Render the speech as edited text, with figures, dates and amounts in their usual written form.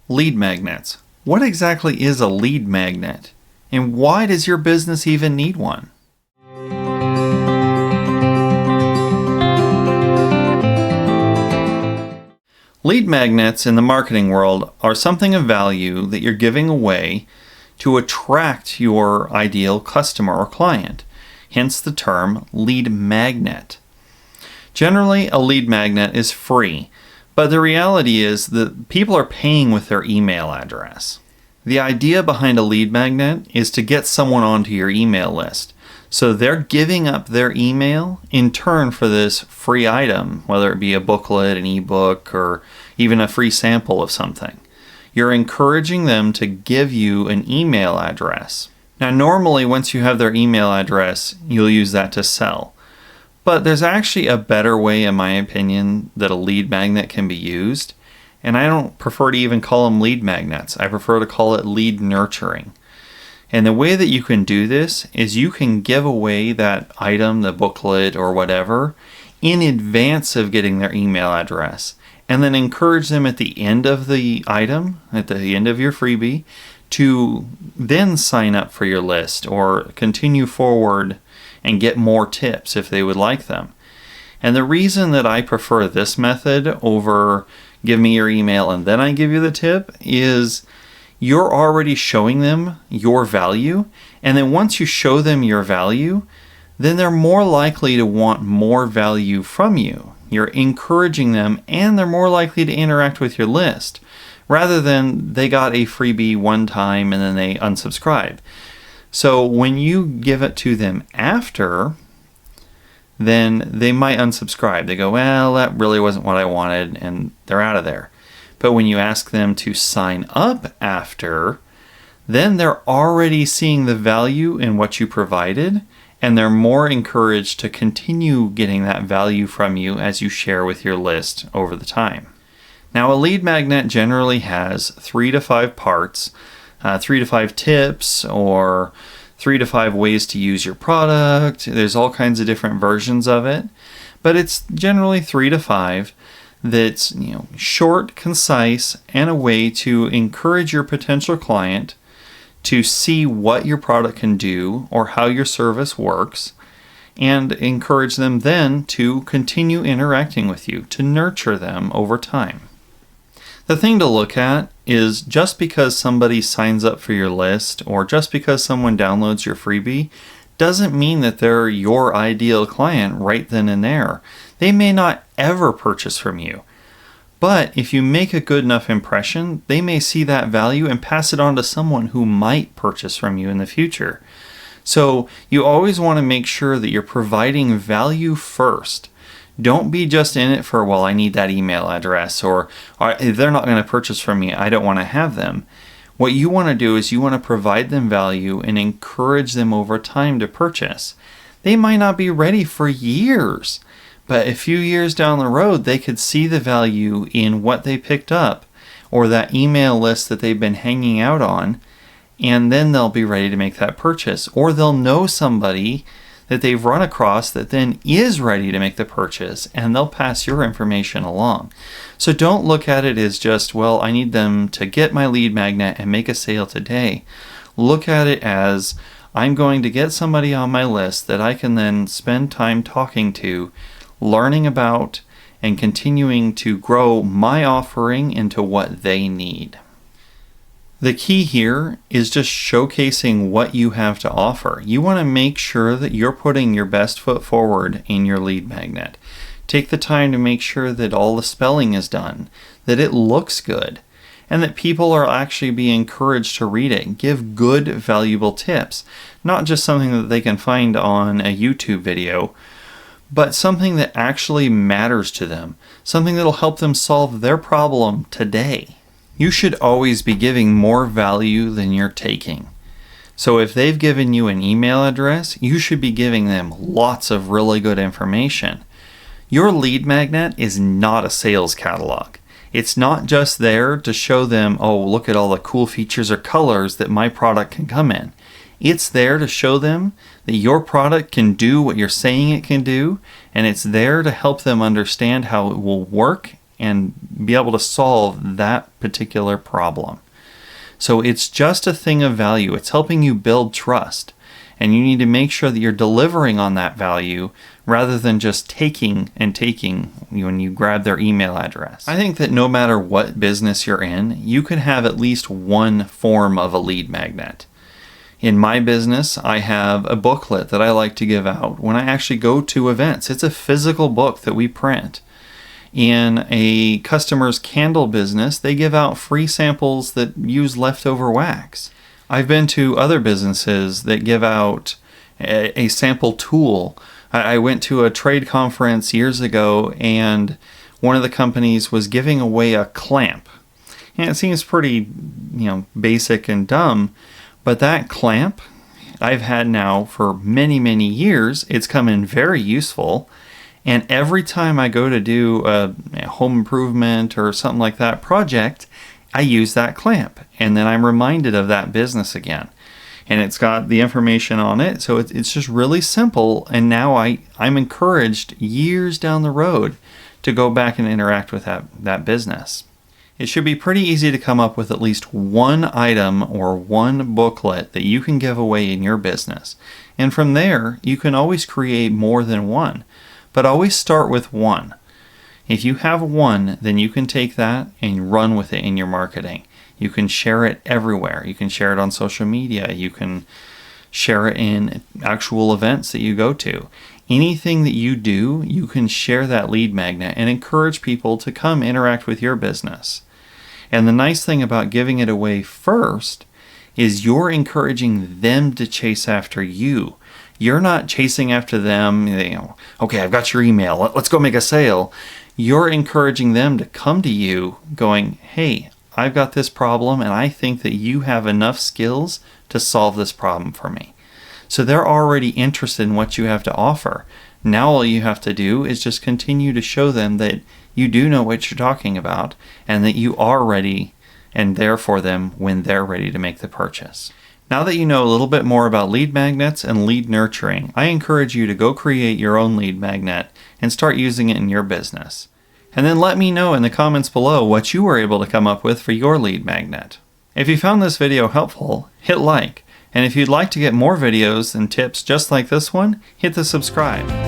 Lead magnets. What exactly is a lead magnet? And why does your business even need one? Lead magnets in the marketing world are something of value that you're giving away to attract your ideal customer or client, hence the term lead magnet. Generally, a lead magnet is free, but the reality is that people are paying with their email address. The idea behind a lead magnet is to get someone onto your email list. So they're giving up their email in turn for this free item, whether it be a booklet, an ebook, or even a free sample of something. You're encouraging them to give you an email address. Now, normally, once you have their email address, you'll use that to sell. But there's actually a better way, in my opinion, that a lead magnet can be used. And I don't prefer to even call them lead magnets. I prefer to call it lead nurturing. And the way that you can do this is you can give away that item, the booklet or whatever, in advance of getting their email address. And then encourage them at the end of the item, at the end of your freebie, to then sign up for your list or continue forward and get more tips if they would like them. And the reason that I prefer this method over give me your email and then I give you the tip is you're already showing them your value. And then once you show them your value, then they're more likely to want more value from you. You're encouraging them and they're more likely to interact with your list rather than they got a freebie one time and then they unsubscribe. So when you give it to them after, then they might unsubscribe. They go, well, that really wasn't what I wanted, and they're out of there. But when you ask them to sign up after, then they're already seeing the value in what you provided, and they're more encouraged to continue getting that value from you as you share with your list over the time. Now, a lead magnet generally has 3 to 5 parts, 3 to 5 tips, or 3 to 5 ways to use your product. There's all kinds of different versions of it, but it's generally 3 to 5 that's short, concise, and a way to encourage your potential client to see what your product can do or how your service works, and encourage them then to continue interacting with you, to nurture them over time. The thing to look at is just because somebody signs up for your list or just because someone downloads your freebie doesn't mean that they're your ideal client right then and there. They may not ever purchase from you. But if you make a good enough impression, they may see that value and pass it on to someone who might purchase from you in the future. So you always want to make sure that you're providing value first. Don't be just in it for, well, I need that email address, or if they're not going to purchase from me, I don't want to have them. What you want to do is you want to provide them value and encourage them over time to purchase. They might not be ready for years, but a few years down the road, they could see the value in what they picked up or that email list that they've been hanging out on, and then they'll be ready to make that purchase. Or they'll know somebody that they've run across that then is ready to make the purchase, and they'll pass your information along. So don't look at it as just, well, I need them to get my lead magnet and make a sale today. Look at it as, I'm going to get somebody on my list that I can then spend time talking to, learning about, and continuing to grow my offering into what they need. The key here is just showcasing what you have to offer. You want to make sure that you're putting your best foot forward in your lead magnet. Take the time to make sure that all the spelling is done, that it looks good, and that people are actually being encouraged to read it. Give good, valuable tips, not just something that they can find on a YouTube video, but something that actually matters to them, something that'll help them solve their problem today. You should always be giving more value than you're taking. So if they've given you an email address, you should be giving them lots of really good information. Your lead magnet is not a sales catalog. It's not just there to show them, oh, look at all the cool features or colors that my product can come in. It's there to show them that your product can do what you're saying it can do, and it's there to help them understand how it will work and be able to solve that particular problem. So it's just a thing of value. It's helping you build trust. And you need to make sure that you're delivering on that value rather than just taking when you grab their email address. I think that no matter what business you're in, you can have at least one form of a lead magnet. In my business, I have a booklet that I like to give out when I actually go to events. It's a physical book that we print. In a customer's candle business, they give out free samples that use leftover wax. I've been to other businesses that give out a sample tool. I went to a trade conference years ago, and one of the companies was giving away a clamp. And it seems pretty, basic and dumb, but that clamp I've had now for many, many years. It's come in very useful. And every time I go to do a home improvement or something like that project, I use that clamp, and then I'm reminded of that business again. And it's got the information on it, so it's just really simple. And now I'm encouraged years down the road to go back and interact with that business. It should be pretty easy to come up with at least one item or one booklet that you can give away in your business. And from there, you can always create more than one, but always start with one. If you have one, then you can take that and run with it in your marketing. You can share it everywhere. You can share it on social media. You can share it in actual events that you go to. Anything that you do, you can share that lead magnet and encourage people to come interact with your business. And the nice thing about giving it away first is you're encouraging them to chase after you. You're not chasing after them, okay, I've got your email, let's go make a sale. You're encouraging them to come to you going, hey, I've got this problem and I think that you have enough skills to solve this problem for me. So they're already interested in what you have to offer. Now all you have to do is just continue to show them that you do know what you're talking about and that you are ready and there for them when they're ready to make the purchase. Now that you know a little bit more about lead magnets and lead nurturing, I encourage you to go create your own lead magnet and start using it in your business. And then let me know in the comments below what you were able to come up with for your lead magnet. If you found this video helpful, hit like. And if you'd like to get more videos and tips just like this one, hit the subscribe.